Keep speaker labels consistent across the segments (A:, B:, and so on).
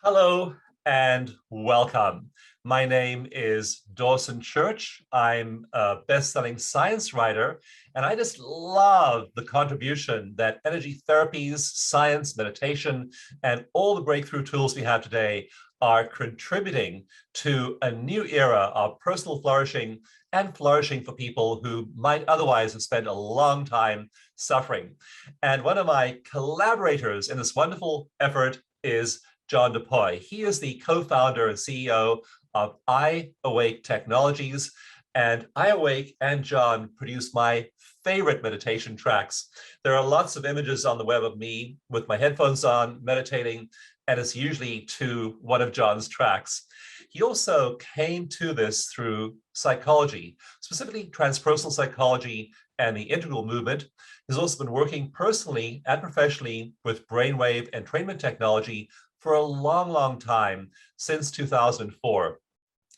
A: Hello and welcome. My name is Dawson Church. I'm a best-selling science writer, and I just love the contribution that energy therapies, science, meditation, and all the breakthrough tools we have today are contributing to a new era of personal flourishing and flourishing for people who might otherwise have spent a long time suffering. And one of my collaborators in this wonderful effort is John Dupuy. He is the co-founder and CEO of iAwake Technologies, and iAwake and John produce my favorite meditation tracks. There are lots of images on the web of me with my headphones on, meditating, and it's usually to one of John's tracks. He also came to this through psychology, specifically transpersonal psychology and the integral movement. He's also been working personally and professionally with brainwave entrainment technology for a long, long time, since 2004.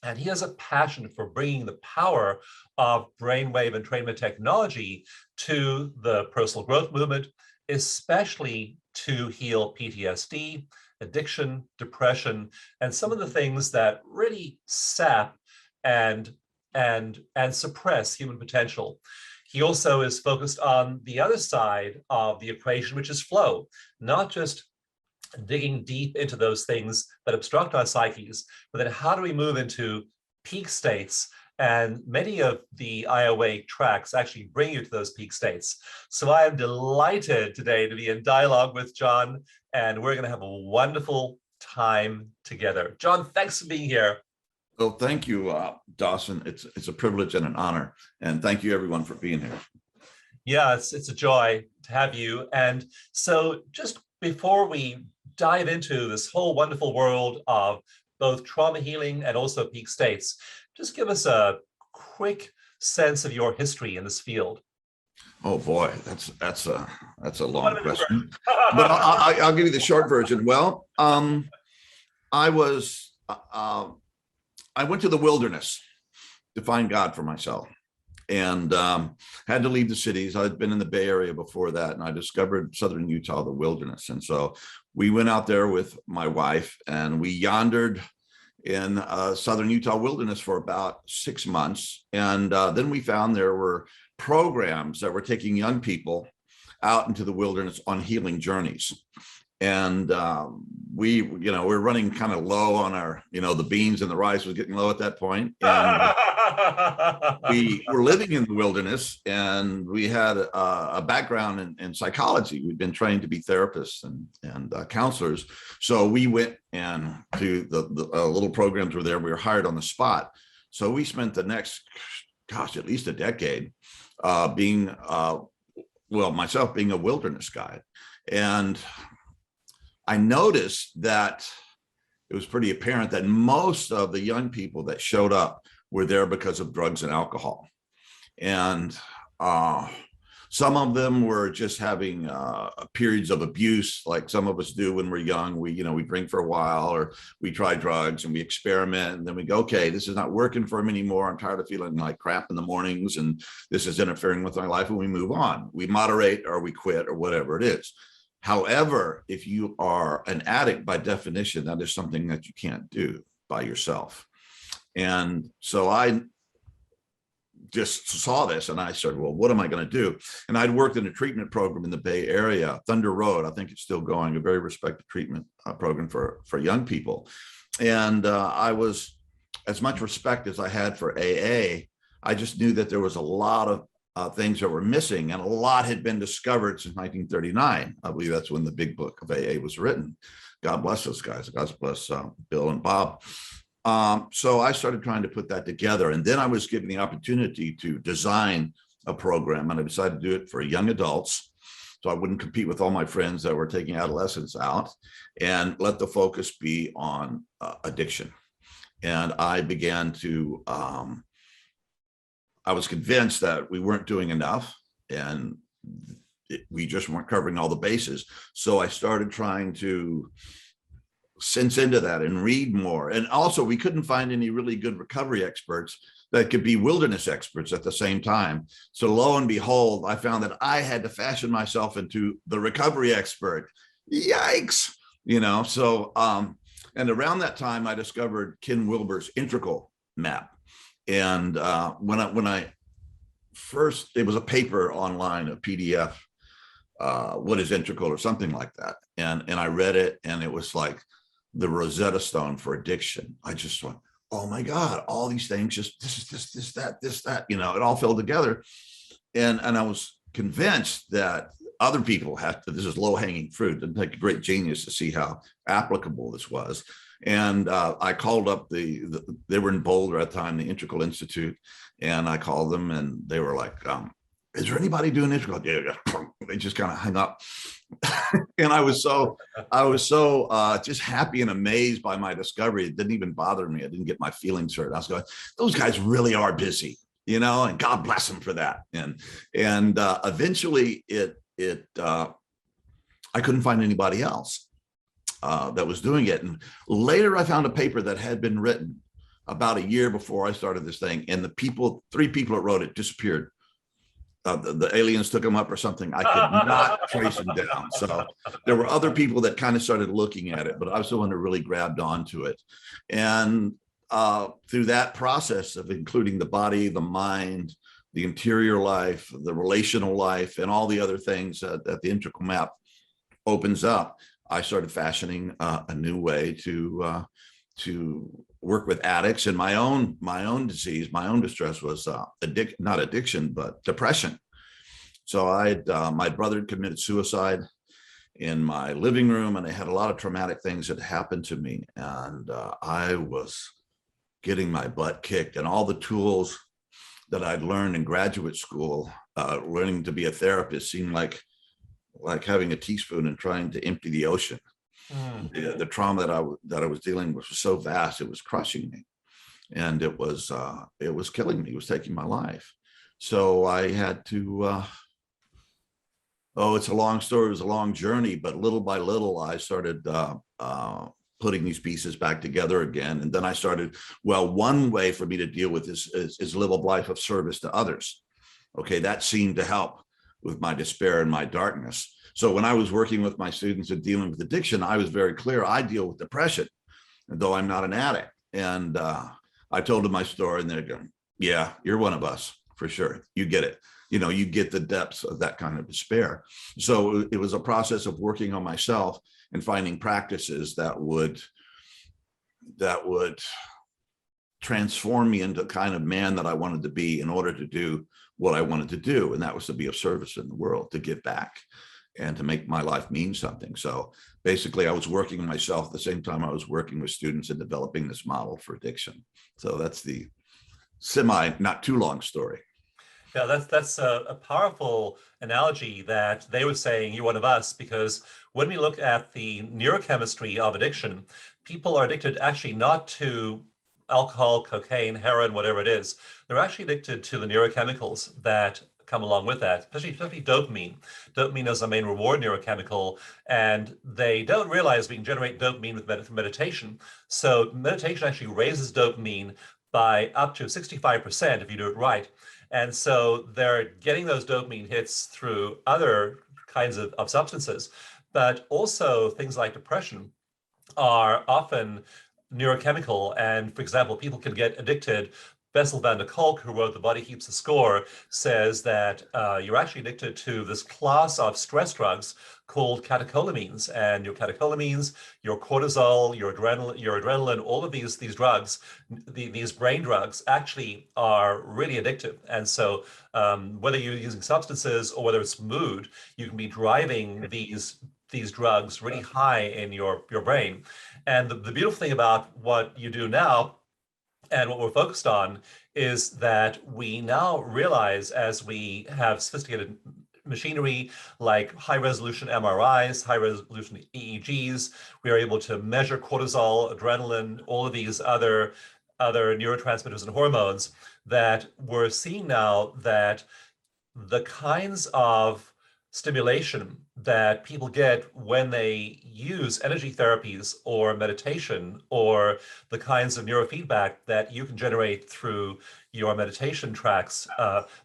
A: And he has a passion for bringing the power of brainwave entrainment technology to the personal growth movement, especially to heal PTSD, addiction, depression, and some of the things that really sap and suppress human potential. He also is focused on the other side of the equation, which is flow, not just digging deep into those things that obstruct our psyches, but then how do we move into peak states? And many of the iAwake tracks actually bring you to those peak states. So I am delighted today to be in dialogue with John, and we're going to have a wonderful time together. John, thanks for being here.
B: Well, thank you, Dawson. It's a privilege and an honor. And thank you, everyone, for being here.
A: Yeah, it's a joy to have you. And so just before we dive into this whole wonderful world of both trauma healing and also peak states, just give us a quick sense of your history in this field.
B: Oh boy, that's a long question, but I'll give you the short version. Well, I went to the wilderness to find God for myself, and had to leave the cities. I'd been in the Bay Area before that, and I discovered southern Utah, the wilderness. And so we went out there with my wife, and we yandered in southern Utah wilderness for about 6 months. And then we found there were programs that were taking young people out into the wilderness on healing journeys. And we're running kind of low on our, the beans and the rice was getting low at that point. And we were living in the wilderness, and we had a background in psychology. We'd been trained to be therapists and counselors. So we went and to the little programs were there. We were hired on the spot. So we spent the next, at least a decade myself being a wilderness guide. And I noticed that it was pretty apparent that most of the young people that showed up were there because of drugs and alcohol. And some of them were just having periods of abuse, like some of us do when we're young. We drink for a while, or we try drugs and we experiment, and then we go, okay, this is not working for me anymore. I'm tired of feeling like crap in the mornings, and this is interfering with my life, and we move on. We moderate, or we quit, or whatever it is. However, if you are an addict, by definition, that is something that you can't do by yourself. And so I just saw this, and I said, well, what am I going to do? And I'd worked in a treatment program in the Bay Area, Thunder Road. I think it's still going, a very respected treatment program for young people. And I was, as much respect as I had for AA, I just knew that there was a lot of things that were missing, and a lot had been discovered since 1939. I believe that's when the big book of AA was written. God bless those guys. God bless Bill and Bob. So I started trying to put that together, and then I was given the opportunity to design a program, and I decided to do it for young adults, so I wouldn't compete with all my friends that were taking adolescents out, and let the focus be on addiction. And I began to I was convinced that we weren't doing enough, and we just weren't covering all the bases. So I started trying to sense into that and read more. And also, we couldn't find any really good recovery experts that could be wilderness experts at the same time. So lo and behold, I found that I had to fashion myself into the recovery expert. Yikes. So And around that time, I discovered Ken Wilber's integral map. And when I first, it was a paper online, a PDF, what is integral or something like that. And I read it, and it was like the Rosetta Stone for addiction. I just went, oh my God, all these things, just this, that, you know, it all fell together. And I was convinced that other people had to, this is low hanging fruit. It didn't take a great genius to see how applicable this was. And I called up they were in Boulder at the time, the Integral Institute. And I called them, and they were like, is there anybody doing integral? Yeah. They just kind of hung up. And I was so just happy and amazed by my discovery. It didn't even bother me. I didn't get my feelings hurt. I was going, those guys really are busy, you know, and God bless them for that. And eventually I couldn't find anybody else that was doing it. And later I found a paper that had been written about a year before I started this thing. And three people that wrote it disappeared. The aliens took them up or something. I could not trace them down. So there were other people that kind of started looking at it, but I was the one who really grabbed onto it. And through that process of including the body, the mind, the interior life, the relational life, and all the other things that the integral map opens up, I started fashioning a new way to work with addicts. And my own disease, my own distress was not addiction, but depression. So my brother had committed suicide in my living room, and I had a lot of traumatic things that happened to me. And I was getting my butt kicked, and all the tools that I'd learned in graduate school, learning to be a therapist, seemed like having a teaspoon and trying to empty the ocean. The trauma that I was dealing with was so vast, it was crushing me, and it was killing me. It was taking my life. So I had to. It's a long story. It was a long journey, but little by little, I started putting these pieces back together again. And then I started. Well, one way for me to deal with this is live a life of service to others. Okay, that seemed to help with my despair and my darkness. So when I was working with my students and dealing with addiction, I was very clear. I deal with depression, though I'm not an addict. And I told them my story, and they're going, yeah, you're one of us for sure. You get it. You know, you get the depths of that kind of despair. So it was a process of working on myself and finding practices that would transform me into the kind of man that I wanted to be in order to do what I wanted to do. And that was to be of service in the world, to give back, and to make my life mean something. So basically I was working on myself at the same time I was working with students and developing this model for addiction. So that's the not too long story.
A: Yeah, that's a powerful analogy that they were saying you're one of us, because when we look at the neurochemistry of addiction, people are addicted actually not to alcohol, cocaine, heroin, whatever it is. They're actually addicted to the neurochemicals that come along with that, especially dopamine. Dopamine is the main reward neurochemical, and they don't realize we can generate dopamine with meditation. So meditation actually raises dopamine by up to 65% if you do it right. And so they're getting those dopamine hits through other kinds of substances, but also things like depression are often neurochemical. And for example, people can get addicted. Bessel van der Kolk, who wrote The Body Keeps the Score, says that you're actually addicted to this class of stress drugs called catecholamines. And your catecholamines, your cortisol, your adrenaline, all of these drugs, these brain drugs actually are really addictive. And so whether you're using substances or whether it's mood, you can be driving these drugs really high in your brain. And the beautiful thing about what you do now and what we're focused on is that we now realize, as we have sophisticated machinery like high-resolution MRIs, high-resolution EEGs, we are able to measure cortisol, adrenaline, all of these other neurotransmitters and hormones, that we're seeing now that the kinds of stimulation that people get when they use energy therapies or meditation or the kinds of neurofeedback that you can generate through your meditation tracks,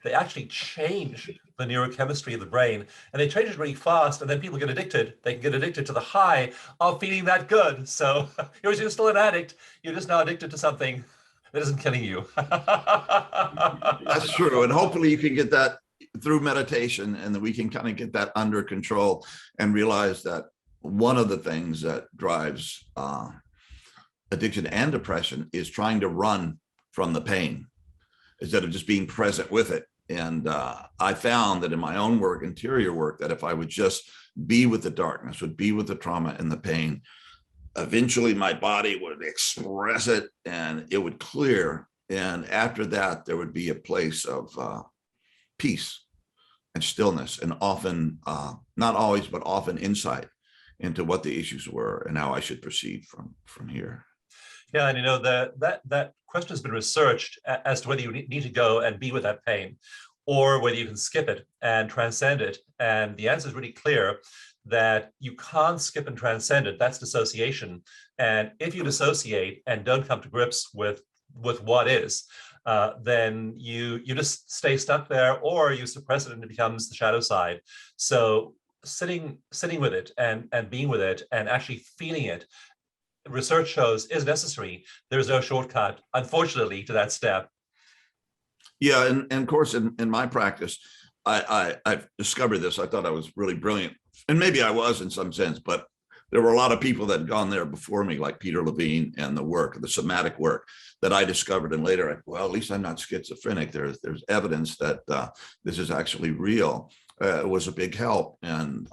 A: they actually change the neurochemistry of the brain, and they change it really fast, and then people get addicted. They can get addicted to the high of feeling that good. So you're still an addict, you're just now addicted to something that isn't killing you.
B: That's true. And hopefully you can get that through meditation, and that we can kind of get that under control and realize that one of the things that drives addiction and depression is trying to run from the pain instead of just being present with it. And I found that in my own work, interior work, that if I would just be with the darkness, would be with the trauma and the pain, eventually my body would express it and it would clear. And after that, there would be a place of peace and stillness, and often, not always, but often insight into what the issues were and how I should proceed from here.
A: Yeah, and that question has been researched as to whether you need to go and be with that pain, or whether you can skip it and transcend it. And the answer is really clear, that you can't skip and transcend it. That's dissociation. And if you dissociate and don't come to grips with what is, then you just stay stuck there, or you suppress it and it becomes the shadow side. So sitting with it and being with it and actually feeling it, research shows, is necessary. There's no shortcut, unfortunately, to that step.
B: Yeah, and of course, in my practice, I've discovered this. I thought I was really brilliant, and maybe I was in some sense, but there were a lot of people that had gone there before me, like Peter Levine, and the somatic work that I discovered. And later, well, at least I'm not schizophrenic. There's evidence that this is actually real. It was a big help. And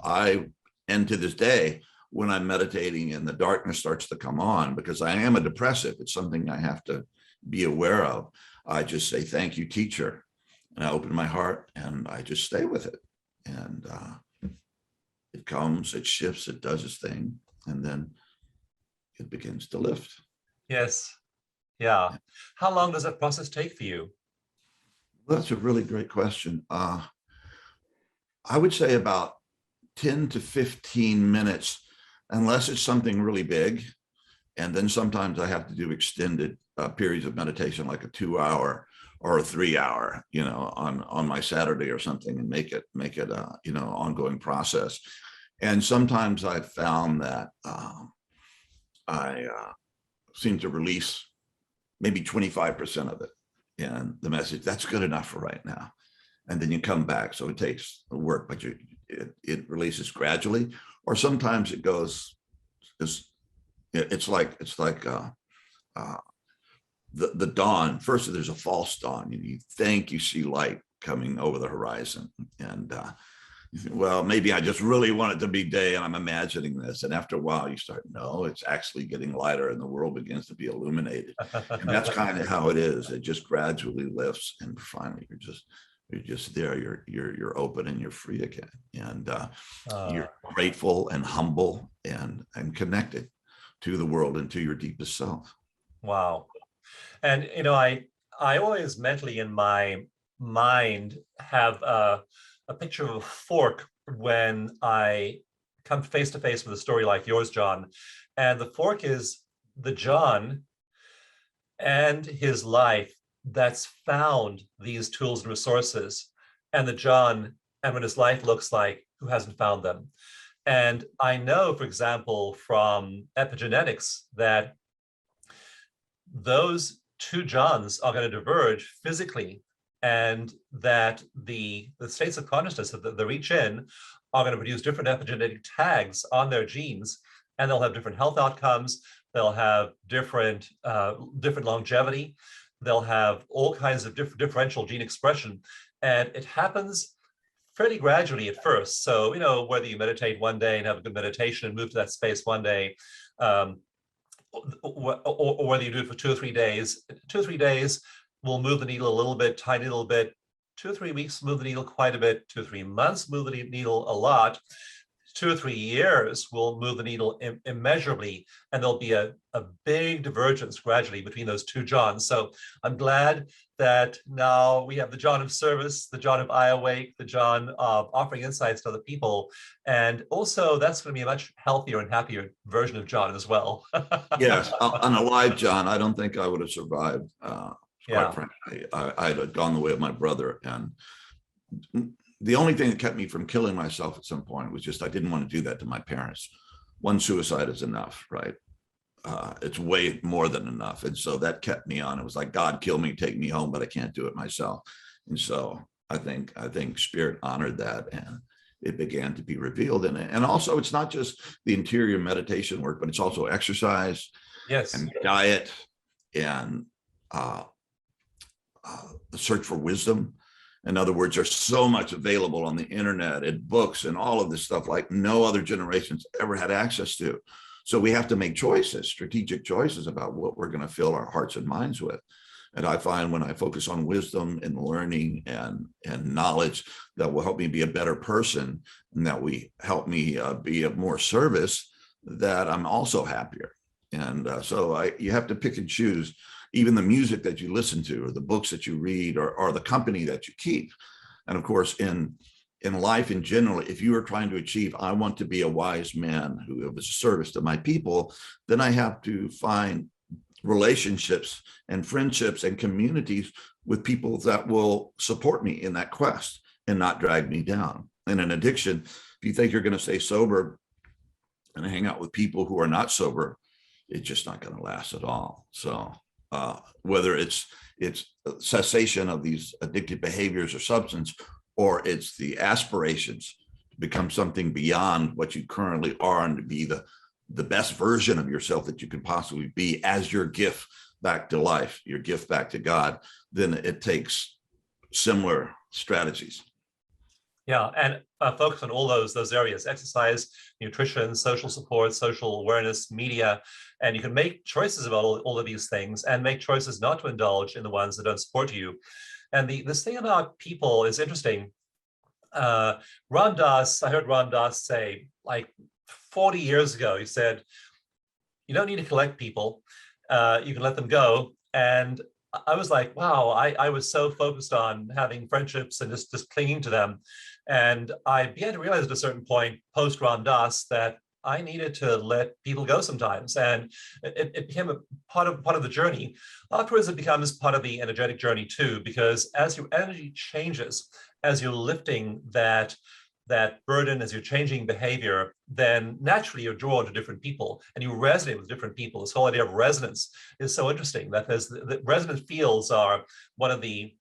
B: to this day, when I'm meditating and the darkness starts to come on, because I am a depressive, it's something I have to be aware of. I just say, thank you, teacher. And I open my heart and I just stay with it. And it comes, it shifts, it does its thing, and then it begins to lift.
A: Yes. Yeah. How long does that process take for you?
B: Well, that's a really great question. I would say about 10 to 15 minutes, unless it's something really big. And then sometimes I have to do extended periods of meditation, like a 2-hour or a 3-hour, on my Saturday or something, and make it a, ongoing process. And sometimes I've found that I seem to release maybe 25% of it, and the message, that's good enough for right now. And then you come back. So it takes work, but it releases gradually. Or sometimes it goes, it's like the dawn. First, there's a false dawn, and you think you see light coming over the horizon, and you think, well, maybe I just really want it to be day, and I'm imagining this. And after a while, you start, no, it's actually getting lighter, and the world begins to be illuminated. And that's kind of how it is. It just gradually lifts, and finally, you're just there. You're open and you're free again, and you're grateful and humble and connected to the world and to your deepest self.
A: Wow. And I always mentally in my mind have a picture of a fork when I come face to face with a story like yours, John. And the fork is the John and his life that's found these tools and resources, and the John and what his life looks like who hasn't found them. And I know, for example, from epigenetics, that those two Johns are going to diverge physically, and that the states of consciousness that they reach in are going to produce different epigenetic tags on their genes, and they'll have different health outcomes. They'll have different longevity. They'll have all kinds of differential gene expression, and it happens fairly gradually at first. So, whether you meditate one day and have a good meditation and move to that space one day, or whether you do it for 2 or 3 days. 2 or 3 days will move the needle a little bit, tiny little bit. 2 or 3 weeks, move the needle quite a bit. 2 or 3 months, move the needle a lot. 2 or 3 years will move the needle immeasurably, and there'll be a big divergence gradually between those two Johns. So I'm glad that now we have the John of service, the John of iAwake, the John of offering insights to other people. And also that's going to be a much healthier and happier version of John as well.
B: Yes, on a live John, I don't think I would have survived. Quite frankly, I'd have gone the way of my brother. And the only thing that kept me from killing myself at some point was just I didn't want to do that to my parents. One suicide is enough, right? It's way more than enough. And so that kept me on. It was like, God, kill me, take me home, but I can't do it myself. And so I think Spirit honored that, and it began to be revealed in it. And also, it's not just the interior meditation work, but it's also exercise,
A: yes,
B: and diet, and the search for wisdom. In other words, there's so much available on the internet and books and all of this stuff like no other generations ever had access to. So we have to make choices, strategic choices about what we're going to fill our hearts and minds with. And I find when I focus on wisdom and learning and knowledge that will help me be a better person, and that we help me be of more service, that I'm also happier. And so you have to pick and choose, even the music that you listen to, or the books that you read, or the company that you keep. And of course, in life in general, if you are trying to achieve, I want to be a wise man who is a service to my people, then I have to find relationships and friendships and communities with people that will support me in that quest and not drag me down. And in addiction, if you think you're going to stay sober and hang out with people who are not sober, it's just not going to last at all. So whether it's cessation of these addictive behaviors or substance, or it's the aspirations to become something beyond what you currently are and to be the best version of yourself that you can possibly be as your gift back to life, your gift back to God, then it takes similar strategies.
A: Yeah, and focus on all those areas: exercise, nutrition, social support, social awareness, media. And you can make choices about all of these things, and make choices not to indulge in the ones that don't support you. And this thing about people is interesting. Ram Dass, I heard Ram Dass say, like 40 years ago, he said, you don't need to collect people, you can let them go. And I was like, wow, I was so focused on having friendships and just clinging to them. And I began to realize at a certain point, post Ram Dass, that I needed to let people go sometimes. And it became a part of the journey. Afterwards, it becomes part of the energetic journey too, because as your energy changes, as you're lifting that burden, as you're changing behavior, then naturally you're drawn to different people and you resonate with different people. This whole idea of resonance is so interesting, that the resonant fields are one of the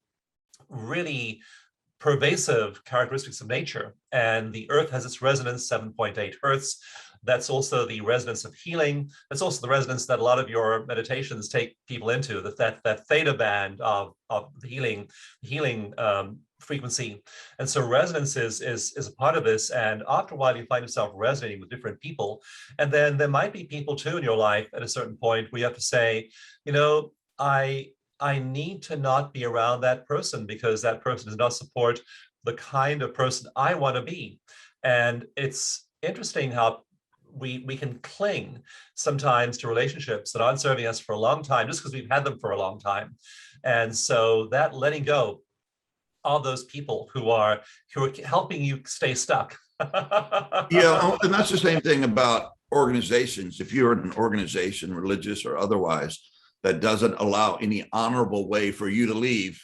A: really pervasive characteristics of nature. And the earth has its resonance, 7.8 hertz. That's also the resonance of healing. That's also the resonance that a lot of your meditations take people into, that theta band of the healing frequency. And so resonance is a part of this. And after a while, you find yourself resonating with different people. And then there might be people too in your life at a certain point where you have to say, I need to not be around that person because that person does not support the kind of person I want to be. And it's interesting how we can cling sometimes to relationships that aren't serving us for a long time just because we've had them for a long time. And so that letting go of those people who are helping you stay stuck.
B: Yeah, and that's the same thing about organizations. If you're in an organization, religious or otherwise, that doesn't allow any honorable way for you to leave,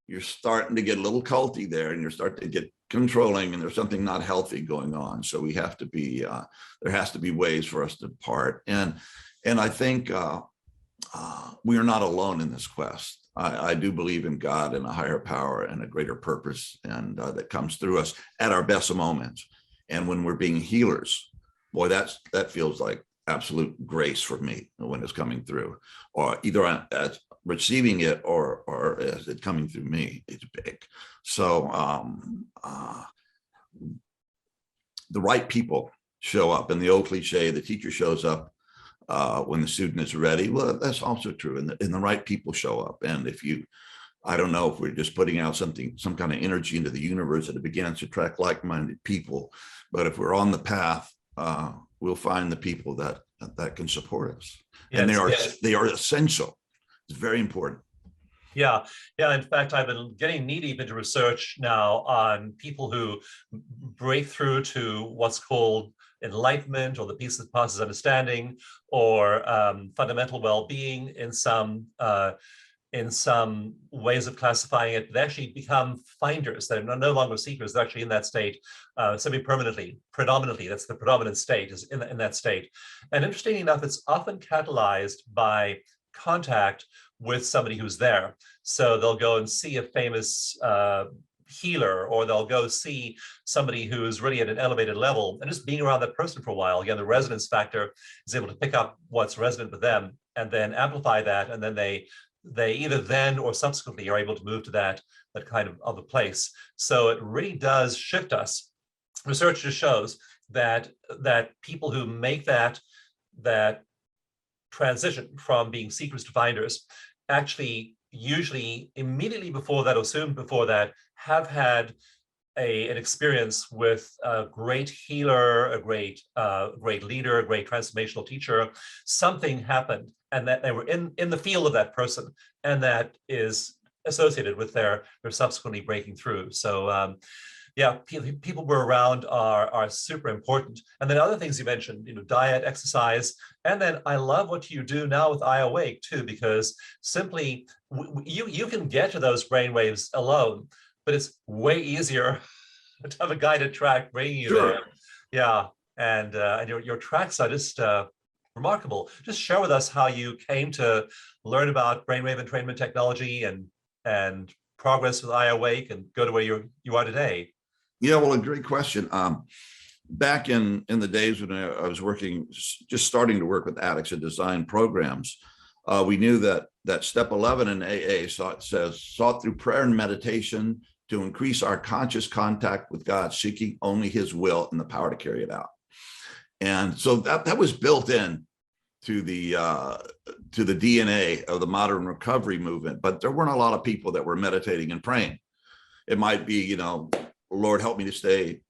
B: you're starting to get a little culty there, and you're starting to get controlling, and there's something not healthy going on. So we have to be, there has to be ways for us to part. And I think we are not alone in this quest. I do believe in God and a higher power and a greater purpose, and that comes through us at our best moments. And when we're being healers, boy, that feels like absolute grace for me when it's coming through, or either as receiving it or as it coming through me. It's big. So the right people show up, and the old cliche, the teacher shows up when the student is ready. Well, that's also true, and the right people show up. And if you I don't know if we're just putting out some kind of energy into the universe that it begins to attract like-minded people. But if we're on the path, we'll find the people that can support us. Yes, and they are essential. It's very important.
A: Yeah. In fact, I've been getting knee deep into research now on people who break through to what's called enlightenment, or the peace that passes understanding, or fundamental well-being in some ways of classifying it. They actually become finders. They're no longer seekers. They're actually in that state semi-permanently. Predominantly, that's the predominant state, is in that state. And interestingly enough, it's often catalyzed by contact with somebody who's there. So they'll go and see a famous healer, or they'll go see somebody who's really at an elevated level, and just being around that person for a while. Again, the resonance factor is able to pick up what's resonant with them and then amplify that, and then they either then or subsequently are able to move to that kind of other place. So it really does shift us. Research just shows that people who make that transition from being seekers to finders actually usually immediately before that, or soon before that, have had an experience with a great healer, a great leader, a great transformational teacher. Something happened, and that they were in the field of that person, and that is associated with their subsequently breaking through. So yeah, people we're around are super important. And then other things you mentioned, diet, exercise, and then I love what you do now with iAwake too, because simply you can get to those brainwaves alone, but it's way easier to have a guided track bringing you there. Yeah, and your tracks are just remarkable. Just share with us how you came to learn about brainwave entrainment technology and progress with iAwake and go to where you are today.
B: Yeah, well, a great question. Back in the days when I was working, just starting to work with addicts and design programs, we knew that step 11 in AA says, sought through prayer and meditation to increase our conscious contact with God, seeking only his will and the power to carry it out. And so that was built in to the DNA of the modern recovery movement, but there weren't a lot of people that were meditating and praying. It might be, Lord, help me to stay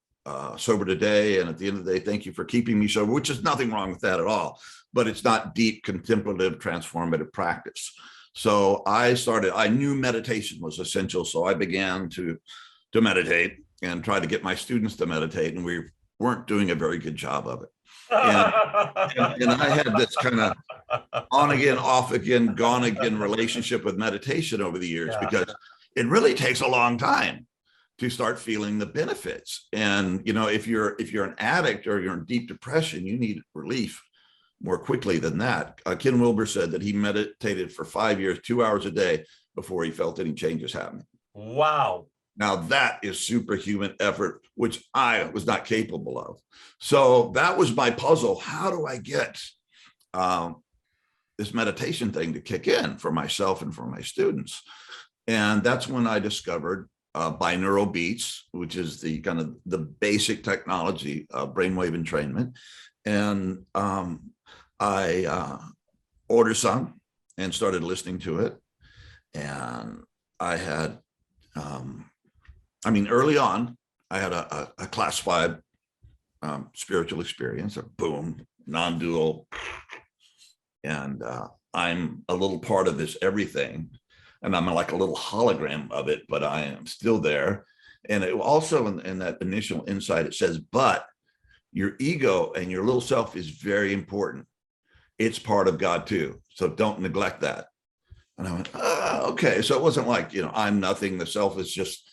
B: sober today. And at the end of the day, thank you for keeping me sober, which is nothing wrong with that at all, but it's not deep, contemplative, transformative practice. So I knew meditation was essential. So I began to meditate and try to get my students to meditate, and we weren't doing a very good job of it. And I had this kind of on again, off again, gone again relationship with meditation over the years, because it really takes a long time to start feeling the benefits. And, if you're an addict or you're in deep depression, you need relief more quickly than that. Ken Wilber said that he meditated for 5 years, 2 hours a day before he felt any changes happening.
A: Wow.
B: Now that is superhuman effort, which I was not capable of. So that was my puzzle. How do I get this meditation thing to kick in for myself and for my students? And that's when I discovered Binaural Beats, which is the kind of the basic technology of brainwave entrainment. And I ordered some and started listening to it. And I had, early on, I had a class 5 spiritual experience, a boom, non-dual. And I'm a little part of this everything. And I'm like a little hologram of it, but I am still there. And it also in that initial insight, it says, but your ego and your little self is very important. It's part of God too. So don't neglect that. And I went, okay. So it wasn't like, I'm nothing. The self is just,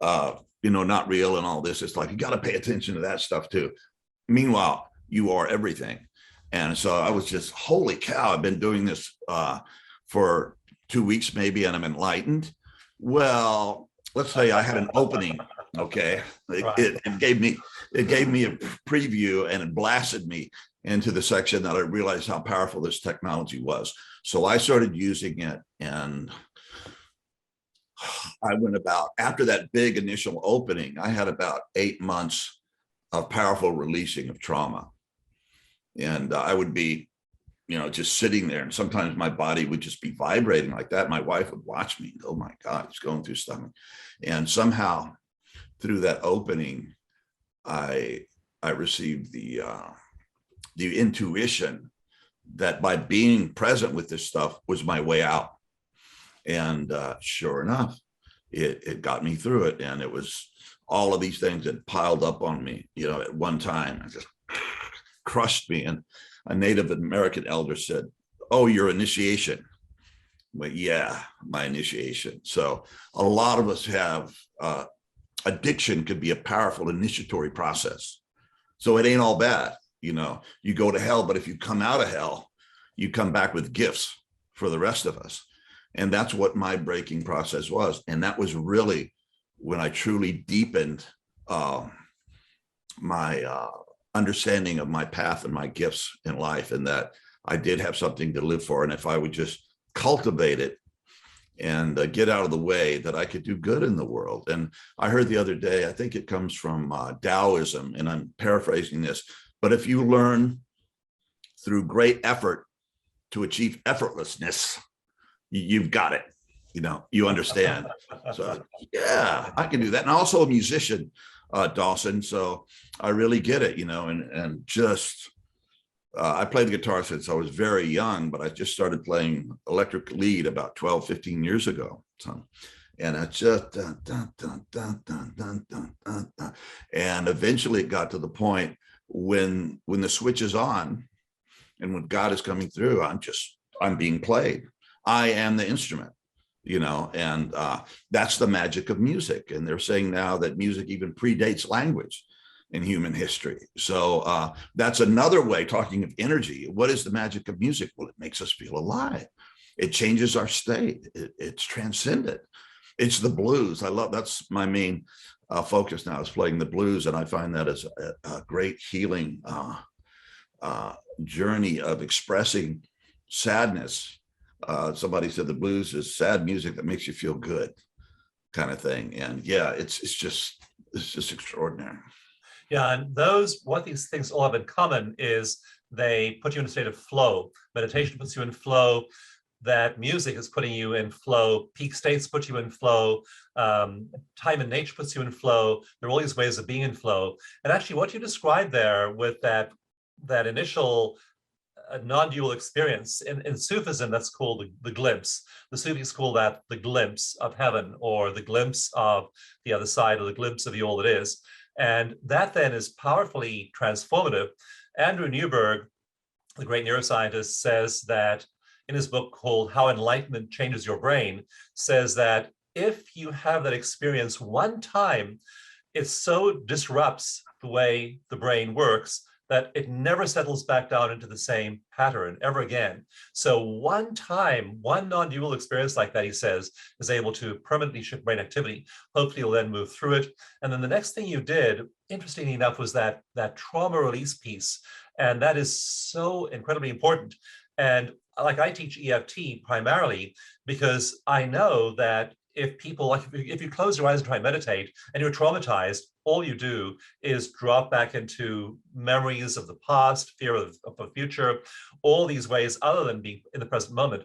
B: not real and all this. It's like, you got to pay attention to that stuff too. Meanwhile, you are everything. And so I was just, holy cow, I've been doing this for 2 weeks maybe, and I'm enlightened. Well, let's say I had an opening. Okay. It gave me a preview, and it blasted me into the section that I realized how powerful this technology was. So I started using it, and I went about, after that big initial opening, I had about 8 months of powerful releasing of trauma. And I would be just sitting there. And sometimes my body would just be vibrating like that. My wife would watch me and go, oh my God, he's going through something. And somehow through that opening, I received the intuition that by being present with this stuff was my way out. And sure enough, it got me through it. And it was all of these things that piled up on me, at one time. It just crushed me. And a Native American elder said, oh, your initiation. Well, yeah, my initiation. So a lot of us have addiction could be a powerful initiatory process. So it ain't all bad. You go to hell, but if you come out of hell, you come back with gifts for the rest of us. And that's what my breaking process was. And that was really when I truly deepened my understanding of my path and my gifts in life, and that I did have something to live for. And if I would just cultivate it and get out of the way, that I could do good in the world. And I heard the other day, I think it comes from Taoism, and I'm paraphrasing this, but if you learn through great effort to achieve effortlessness, you've got it. You understand. So yeah, I can do that. And also a musician, Dawson. So I really get it, and just, I played the guitar since I was very young, but I just started playing electric lead about 12, 15 years ago. So, and I just, and eventually it got to the point when the switch is on and when God is coming through, I'm being played. I am the instrument, and that's the magic of music. And they're saying now that music even predates language in human history. So that's another way, talking of energy. What is the magic of music? Well, it makes us feel alive. It changes our state. It's transcendent. It's the blues. That's my main focus now, is playing the blues. And I find that as a great healing journey of expressing sadness. Somebody said the blues is sad music that makes you feel good, kind of thing. And yeah, it's just extraordinary.
A: Yeah, and what these things all have in common is they put you in a state of flow. Meditation puts you in flow. That music is putting you in flow. Peak states put you in flow. Time in nature puts you in flow. There are all these ways of being in flow. And actually, what you described there with that initial non-dual experience in Sufism, that's called the glimpse. The Sufis call that the glimpse of heaven, or the glimpse of the other side, or the glimpse of the all that is. And that then is powerfully transformative. Andrew Newberg, the great neuroscientist, says that in his book called How Enlightenment Changes Your Brain, says that if you have that experience one time, it so disrupts the way the brain works that it never settles back down into the same pattern ever again. So one time, one non-dual experience like that, he says, is able to permanently shift brain activity. Hopefully you'll then move through it. And then the next thing you did, interestingly enough, was that trauma release piece. And that is so incredibly important. And like, I teach EFT primarily because I know that if you close your eyes and try and meditate and you're traumatized, all you do is drop back into memories of the past, fear of the future, all these ways other than being in the present moment.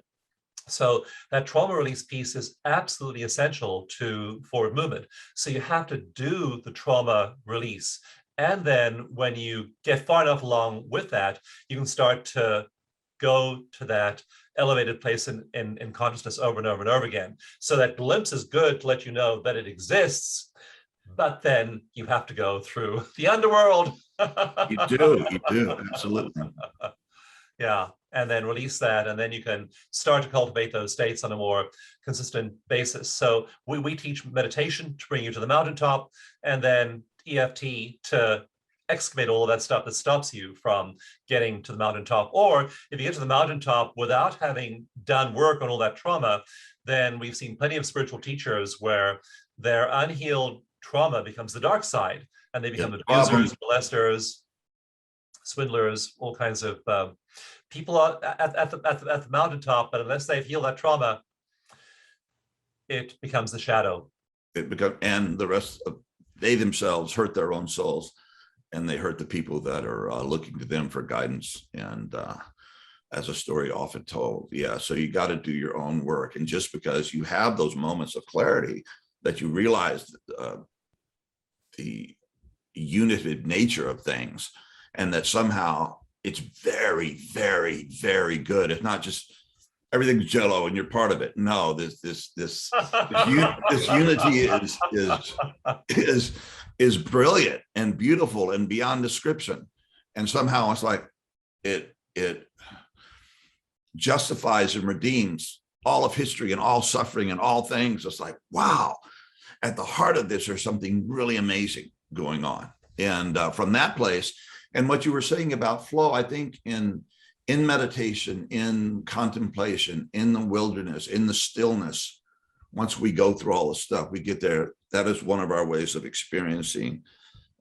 A: So that trauma release piece is absolutely essential to forward movement. So you have to do the trauma release. And then when you get far enough along with that, you can start to go to that elevated place in consciousness over and over and over again. So that glimpse is good to let you know that it exists, but then you have to go through the underworld.
B: You do, absolutely.
A: Yeah, and then release that, and then you can start to cultivate those states on a more consistent basis. So we teach meditation to bring you to the mountaintop, and then EFT to excavate all of that stuff that stops you from getting to the mountaintop. Or if you get to the mountaintop without having done work on all that trauma, then we've seen plenty of spiritual teachers where their unhealed trauma becomes the dark side, and they become abusers, molesters, swindlers, all kinds of people at the mountaintop. But unless they've healed that trauma, it becomes the shadow.
B: And the rest of they themselves hurt their own souls, and they hurt the people that are looking to them for guidance. And as a story often told. Yeah, so you got to do your own work. And just because you have those moments of clarity that you realize the united nature of things, and that somehow it's very, very, very good. It's not just everything's jello and you're part of it. No, this unity is brilliant and beautiful and beyond description. And somehow it's like it justifies and redeems all of history and all suffering and all things. It's like, wow, at the heart of this, there's something really amazing going on. And from that place, and what you were saying about flow, I think in meditation, in contemplation, in the wilderness, in the stillness, once we go through all the stuff, we get there. That is one of our ways of experiencing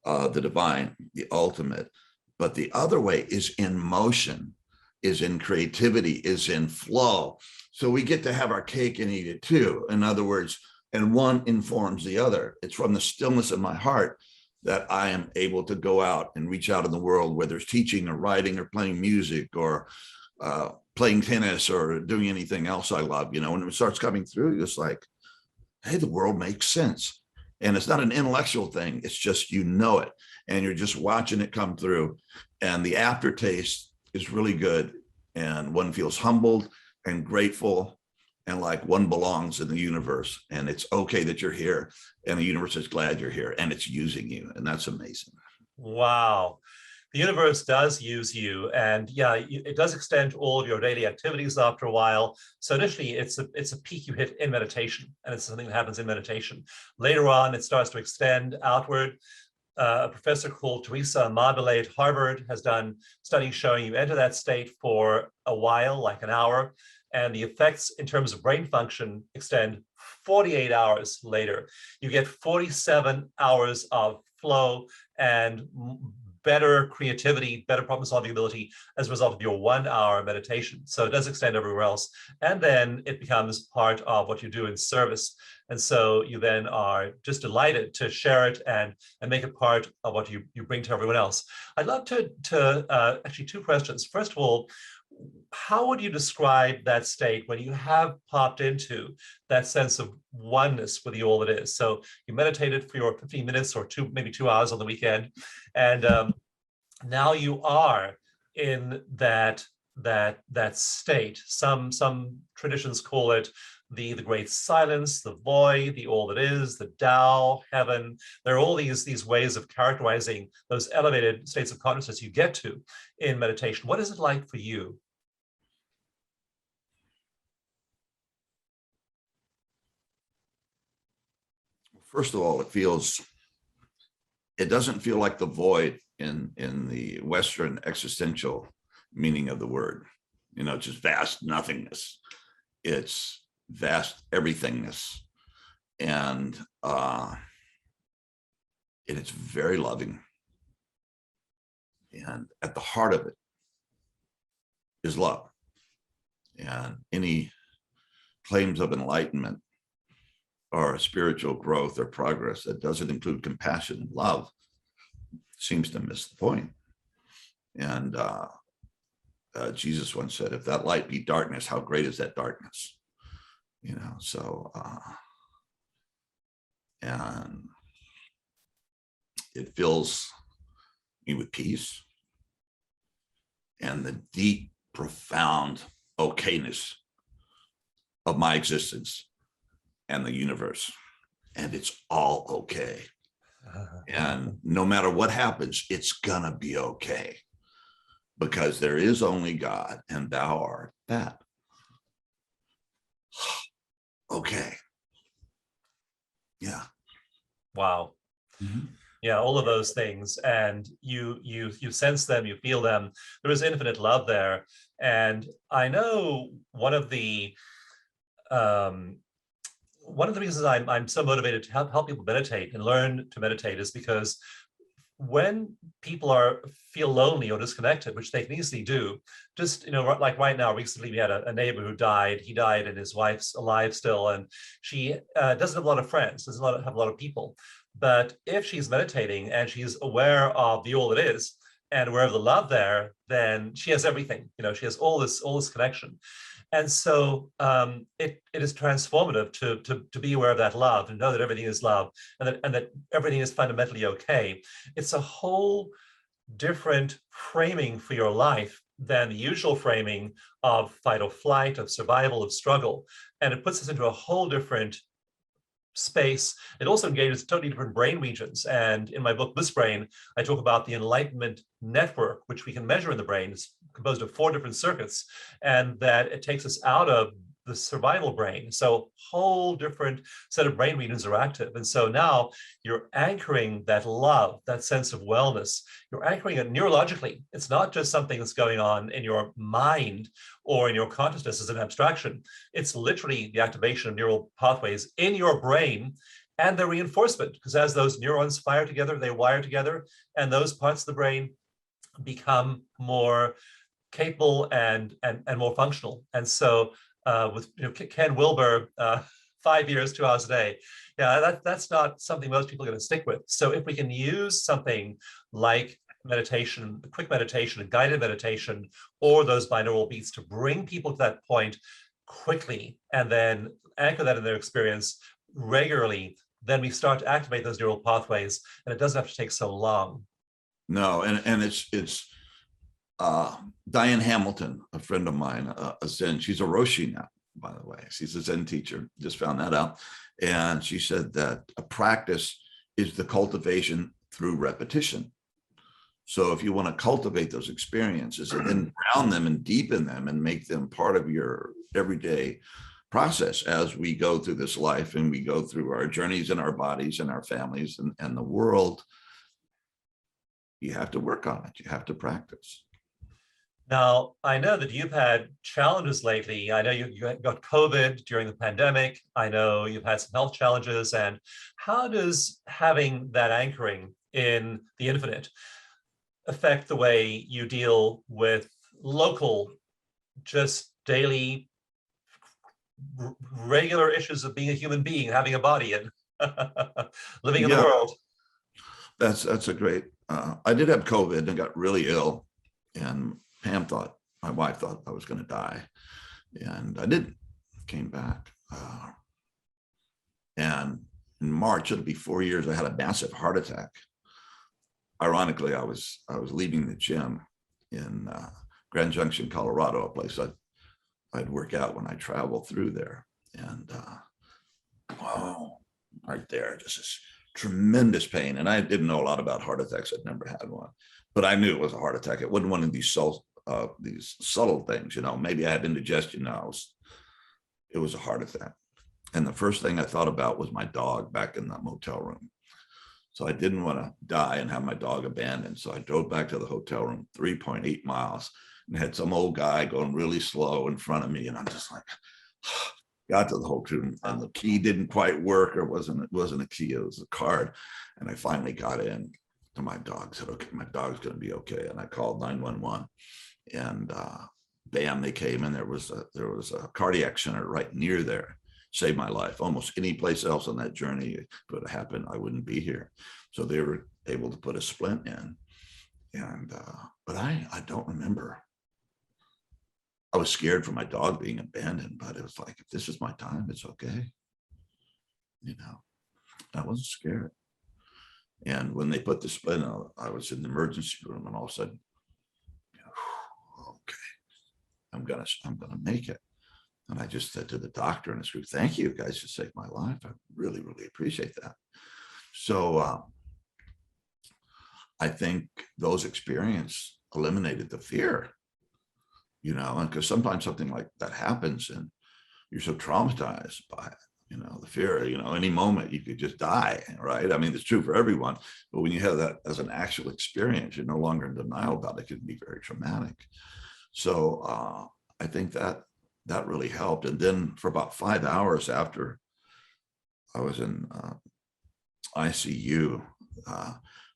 B: the divine, the ultimate. But the other way is in motion, is in creativity, is in flow. So we get to have our cake and eat it too. In other words, and one informs the other. It's from the stillness of my heart that I am able to go out and reach out in the world, whether it's teaching or writing or playing music or playing tennis or doing anything else I love. You know, when it starts coming through, it's like, hey, the world makes sense. And it's not an intellectual thing. It's just, you know it, and you're just watching it come through. And the aftertaste is really good. And one feels humbled and grateful and like one belongs in the universe, and it's okay that you're here, and the universe is glad you're here, and it's using you. And that's amazing.
A: Wow. The universe does use you, and yeah, it does extend to all of your daily activities after a while. So initially, it's a peak you hit in meditation, and it's something that happens in meditation. Later on, it starts to extend outward. A professor called Teresa Amabile at Harvard has done studies showing you enter that state for a while, like an hour, and the effects in terms of brain function extend 48 hours later. You get 47 hours of flow and better creativity, better problem solving ability as a result of your 1 hour meditation. So it does extend everywhere else. And then it becomes part of what you do in service. And so you then are just delighted to share it and make it part of what you bring to everyone else. I'd love to actually, two questions. First of all, how would you describe that state when you have popped into that sense of oneness with the all that is? So you meditated for your 15 minutes or maybe 2 hours on the weekend, and now you are in that state. Some traditions call it the great silence, the void, the all that is, the Tao, heaven. There are all these ways of characterizing those elevated states of consciousness you get to in meditation. What is it like for you?
B: First of all, it doesn't feel like the void in the Western existential meaning of the word. You know, just vast nothingness. It's vast everythingness. And it's very loving. And at the heart of it is love. And any claims of enlightenment or spiritual growth or progress that doesn't include compassion and love seems to miss the point. And Jesus once said, if that light be darkness, how great is that darkness? You know, so, and it fills me with peace and the deep, profound okayness of my existence and the universe. And it's all okay. And no matter what happens, it's gonna be okay, because there is only God and thou art that. Okay. Yeah.
A: Wow. Mm-hmm. Yeah, all of those things, and you sense them, you feel them. There is infinite love there, and I know one of the reasons I'm so motivated to help people meditate and learn to meditate is because when people feel lonely or disconnected, which they can easily do, just, you know, like right now, recently we had a neighbor who died. He died and his wife's alive still, and she doesn't have a lot of friends, doesn't have a lot of people. But if she's meditating and she's aware of the all that is, and wherever the love there, then she has everything. She has all this connection. And so it is transformative to be aware of that love and know that everything is love, and that everything is fundamentally okay. It's a whole different framing for your life than the usual framing of fight or flight, of survival, of struggle. And it puts us into a whole different space. It also engages totally different brain regions. And in my book, This Brain, I talk about the enlightenment network, which we can measure in the brain. It's composed of 4 different circuits, and that it takes us out of the survival brain. So whole different set of brain regions are active. And so now you're anchoring that love, that sense of wellness. You're anchoring it neurologically. It's not just something that's going on in your mind or in your consciousness as an abstraction. It's literally the activation of neural pathways in your brain and the reinforcement, because as those neurons fire together, they wire together, and those parts of the brain become more capable and more functional. And so with Ken Wilber, 5 years, 2 hours a day. Yeah, that's not something most people are going to stick with. So if we can use something like meditation, quick meditation, and guided meditation, or those binaural beats to bring people to that point quickly, and then anchor that in their experience regularly, then we start to activate those neural pathways, and it doesn't have to take so long.
B: No, and it's Diane Hamilton, a friend of mine, a Zen. She's a Roshi now, by the way. She's a Zen teacher. Just found that out. And she said that a practice is the cultivation through repetition. So if you want to cultivate those experiences and then ground them and deepen them and make them part of your everyday process as we go through this life and we go through our journeys in our bodies and our families and the world, you have to work on it. You have to practice.
A: Now, I know that you've had challenges lately. I know you got COVID during the pandemic. I know you've had some health challenges. And how does having that anchoring in the infinite affect the way you deal with local, just daily, regular issues of being a human being, having a body, and living in the world?
B: That's a great, I did have COVID and got really ill, and Pam thought, my wife thought I was going to die, and I didn't. Came back, and in March, it'll be 4 years. I had a massive heart attack. Ironically, I was leaving the gym in Grand Junction, Colorado, a place I'd work out when I travel through there, and wow, right there, just this tremendous pain. And I didn't know a lot about heart attacks. I'd never had one, but I knew it was a heart attack. It wasn't one of these subtle things, maybe I had indigestion. No, it was a heart attack. And the first thing I thought about was my dog back in the motel room. So I didn't want to die and have my dog abandoned. So I drove back to the hotel room, 3.8 miles, and had some old guy going really slow in front of me. And I'm just like, got to the hotel room, and the key didn't quite work, or it wasn't a key, it was a card. And I finally got in to my dog, said, okay, my dog's going to be okay. And I called 911, and bam, they came, and there was a cardiac center right near there. Saved my life. Almost any place else on that journey, if it would have happened, I wouldn't be here. So they were able to put a splint in. And but I don't remember. I was scared for my dog being abandoned, but it was like, if this is my time, it's okay. I wasn't scared. And when they put the splint out, I was in the emergency room, and all of a sudden, okay, I'm gonna make it. And I just said to the doctor and his group, thank you guys, you saved my life. I really, really appreciate that. So I think those experiences eliminated the fear, and because sometimes something like that happens and you're so traumatized by it, the fear, any moment you could just die, right? I mean, it's true for everyone, but when you have that as an actual experience, you're no longer in denial about it. It can be very traumatic. So I think that really helped. And then for about 5 hours after I was in ICU,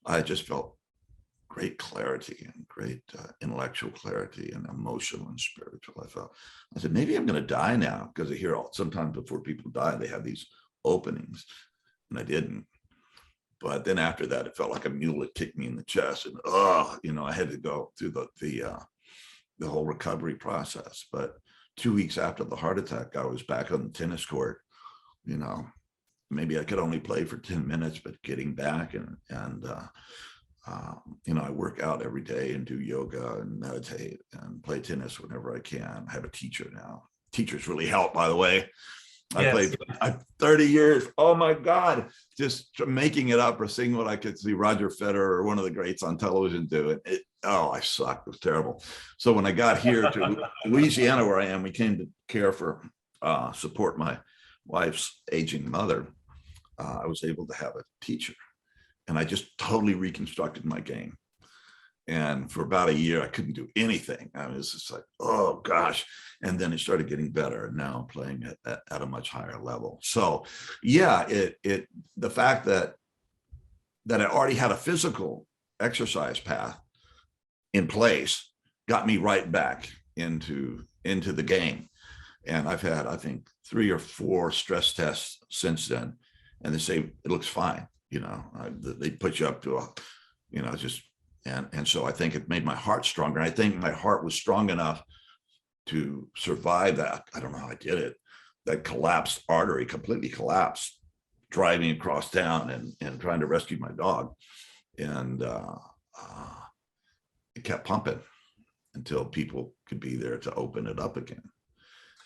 B: I just felt great clarity and great intellectual clarity and emotional and spiritual. I said, maybe I'm going to die now, because I hear sometimes before people die, they have these openings, and I didn't. But then after that, it felt like a mule had kicked me in the chest, and I had to go through the whole recovery process. But 2 weeks after the heart attack, I was back on the tennis court. Maybe I could only play for 10 minutes, but getting back and I work out every day and do yoga and meditate and play tennis whenever I can. I have a teacher now. Teachers really help, by the way. I played 30 years. Oh my God. Just making it up or seeing what I could see Roger Federer or one of the greats on television do. I sucked. It was terrible. So when I got here to Louisiana, where I am, we came to care for, support my wife's aging mother. I was able to have a teacher, and I just totally reconstructed my game. And for about a year, I couldn't do anything. I was just like, oh gosh. And then it started getting better. And now I'm playing at a much higher level. So yeah, the fact that I already had a physical exercise path in place got me right back into the game. And I've had, I think, 3 or 4 stress tests since then. And they say, it looks fine. They put you up to and so I think it made my heart stronger. I think my heart was strong enough to survive that. I don't know how I did it. That collapsed artery completely collapsed, driving across town and trying to rescue my dog. And it kept pumping until people could be there to open it up again.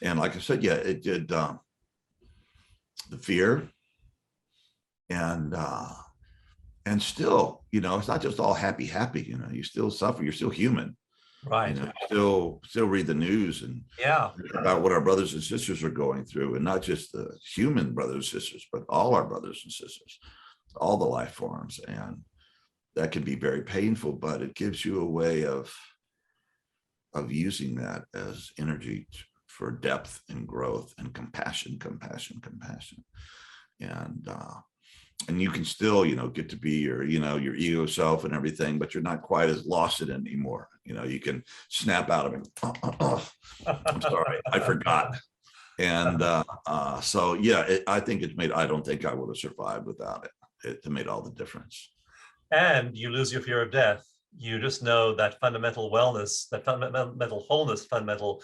B: And like I said, yeah, it did the fear and still, it's not just all happy, you still suffer, you're still human.
A: Right.
B: Still read the news and about what our brothers and sisters are going through, and not just the human brothers and sisters, but all our brothers and sisters, all the life forms. And that can be very painful, but it gives you a way of using that as energy for depth and growth and compassion. And you can still, get to be your ego self and everything, but you're not quite as lost in it anymore. You can snap out of it. I'm sorry, I forgot. And so, yeah, I think I don't think I would have survived without it. It made all the difference.
A: And you lose your fear of death. You just know that fundamental wellness, that fundamental wholeness, fundamental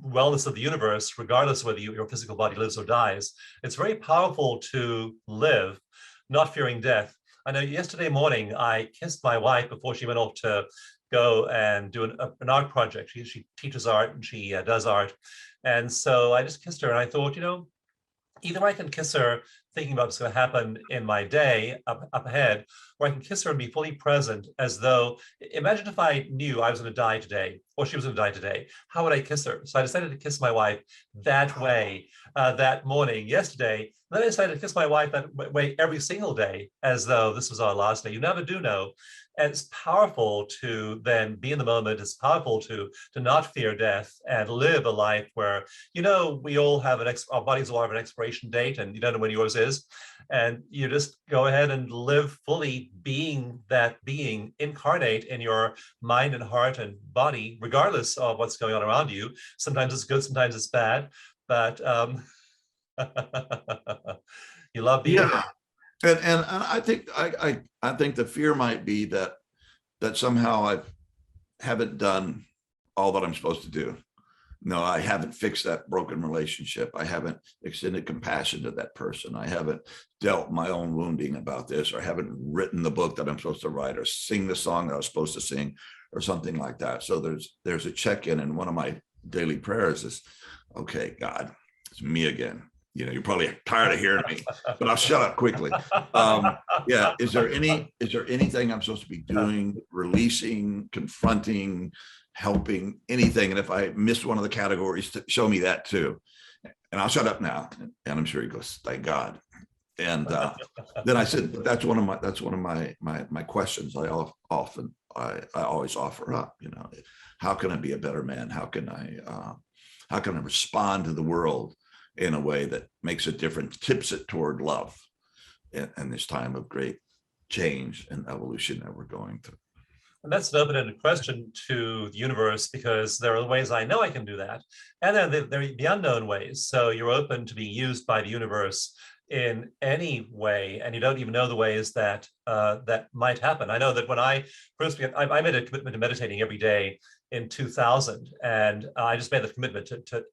A: wellness of the universe, regardless of whether your physical body lives or dies. It's very powerful to live not fearing death. I know yesterday morning I kissed my wife before she went off to go and do an art project. She teaches art and she does art. And so I just kissed her and I thought, either I can kiss her thinking about what's going to happen in my day up ahead, or I can kiss her and be fully present, as though, imagine if I knew I was going to die today, or she was going to die today, how would I kiss her? So I decided to kiss my wife that way that morning yesterday. And then I decided to kiss my wife that way every single day, as though this was our last day. You never do know. And it's powerful to then be in the moment. It's powerful to not fear death and live a life where, we all have our bodies all have an expiration date, and you don't know when yours is. And you just go ahead and live fully, being that being, incarnate in your mind and heart and body, regardless of what's going on around you. Sometimes it's good, sometimes it's bad, but you love being there.
B: And I think I think the fear might be that somehow I haven't done all that I'm supposed to do. No, I haven't fixed that broken relationship. I haven't extended compassion to that person. I haven't dealt my own wounding about this, or I haven't written the book that I'm supposed to write, or sing the song that I was supposed to sing, or something like that. So there's a check-in, and one of my daily prayers is, okay, God, it's me again. You're probably tired of hearing me, but I'll shut up quickly. Yeah. Is there anything I'm supposed to be doing, releasing, confronting, helping, anything? And if I miss one of the categories, show me that too. And I'll shut up now. And I'm sure he goes, thank God. And then I said, that's one of my questions. I always offer up, how can I be a better man? How can I respond to the world in a way that makes a difference, tips it toward love in this time of great change and evolution that we're going through?
A: And that's an open-ended question to the universe, because there are ways I know I can do that, and then there are the unknown ways. So you're open to being used by the universe in any way, and you don't even know the ways that that might happen. I know that when I first began, I made a commitment to meditating every day in 2000, and I just made the commitment to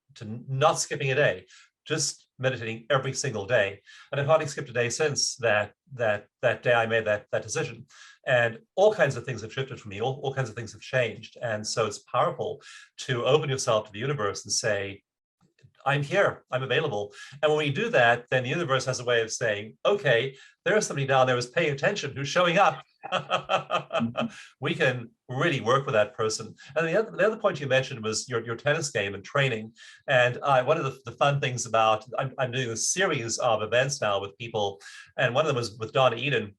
A: not skipping a day, just meditating every single day. And I've hardly skipped a day since that day I made that decision. And all kinds of things have shifted for me, all kinds of things have changed. And so it's powerful to open yourself to the universe and say, I'm here, I'm available. And when we do that, then the universe has a way of saying, okay, there's somebody down there who's paying attention, who's showing up. We can really work with that person. And the other point you mentioned was your tennis game and training. And one of the fun things about, I'm doing a series of events now with people, and one of them was with Donna Eden.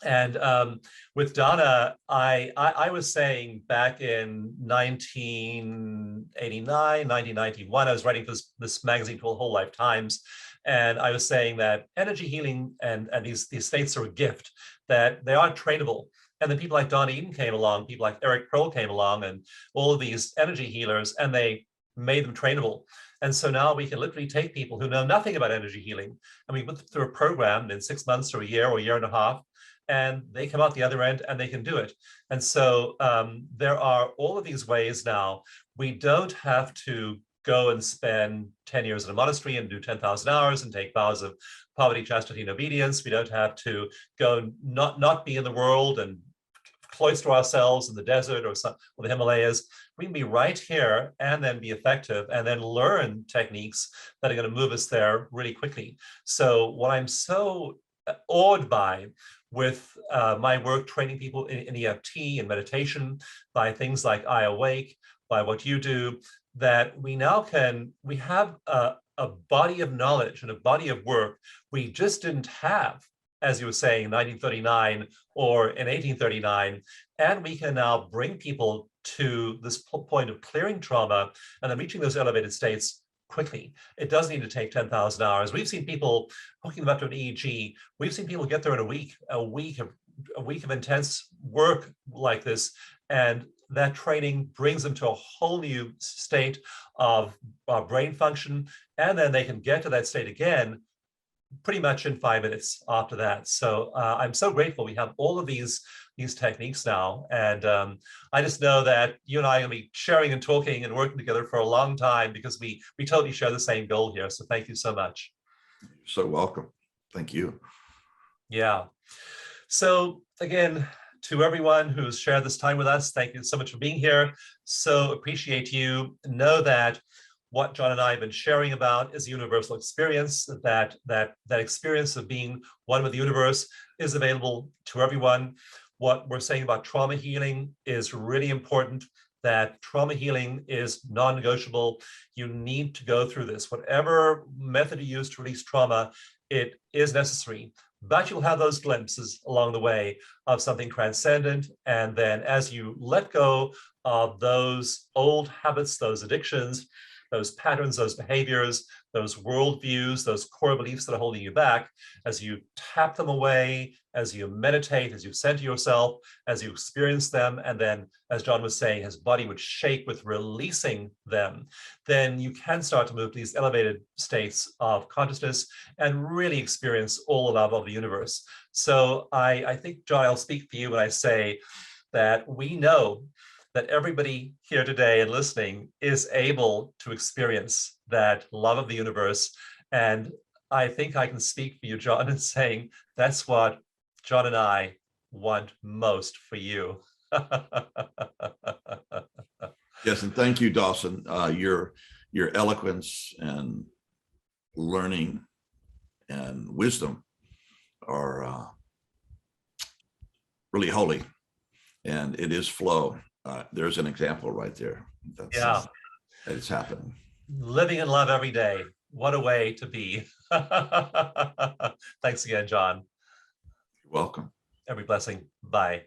A: And with Donna, I was saying back in 1989, 1991, I was writing for this magazine called Whole Life Times. And I was saying that energy healing and these states are a gift, that they are trainable. And then people like Donna Eden came along, people like Eric Pearl came along, and all of these energy healers, and they made them trainable. And so now we can literally take people who know nothing about energy healing, and we put them through a program in 6 months or a year and a half, and they come out the other end and they can do it. And so there are all of these ways now. We don't have to go and spend 10 years in a monastery and do 10,000 hours and take vows of poverty, chastity, and obedience. We don't have to go and not be in the world and cloister ourselves in the desert or the Himalayas. We can be right here and then be effective and then learn techniques that are going to move us there really quickly. So what I'm so awed by with my work training people in EFT and meditation, by things like iAwake, by what you do, that we have a body of knowledge and a body of work we just didn't have, as you were saying, in 1939 or in 1839. And we can now bring people to this point of clearing trauma and then reaching those elevated states quickly. It doesn't need to take 10,000 hours. We've seen people hooking them up to an EEG. We've seen people get there in a week of intense work like this. And that training brings them to a whole new state of brain function. And then they can get to that state again pretty much in 5 minutes after that. So I'm so grateful we have all of these techniques now. And I just know that you and I are going to be sharing and talking and working together for a long time because we totally share the same goal here. So thank you so much.
B: You're so welcome. Thank you.
A: Yeah. So again, to everyone who's shared this time with us, thank you so much for being here. So appreciate you. Know that what John and I have been sharing about is a universal experience, that experience of being one with the universe is available to everyone. What we're saying about trauma healing is really important, that trauma healing is non-negotiable. You need to go through this. Whatever method you use to release trauma, it is necessary. But you'll have those glimpses along the way of something transcendent. And then as you let go of those old habits, those addictions, those patterns, those behaviors, those worldviews, those core beliefs that are holding you back, as you tap them away, as you meditate, as you center yourself, as you experience them, and then, as John was saying, his body would shake with releasing them, then you can start to move to these elevated states of consciousness and really experience all the love of the universe. So I think, John, I'll speak for you when I say that we know that everybody here today and listening is able to experience that love of the universe. And I think I can speak for you, John, in saying that's what John and I want most for you.
B: Yes, and thank you, Dawson. Your eloquence and learning and wisdom are really holy, and it is flow. There's an example right there. That it's happening.
A: Living in love every day. What a way to be. Thanks again, John.
B: You're welcome.
A: Every blessing. Bye.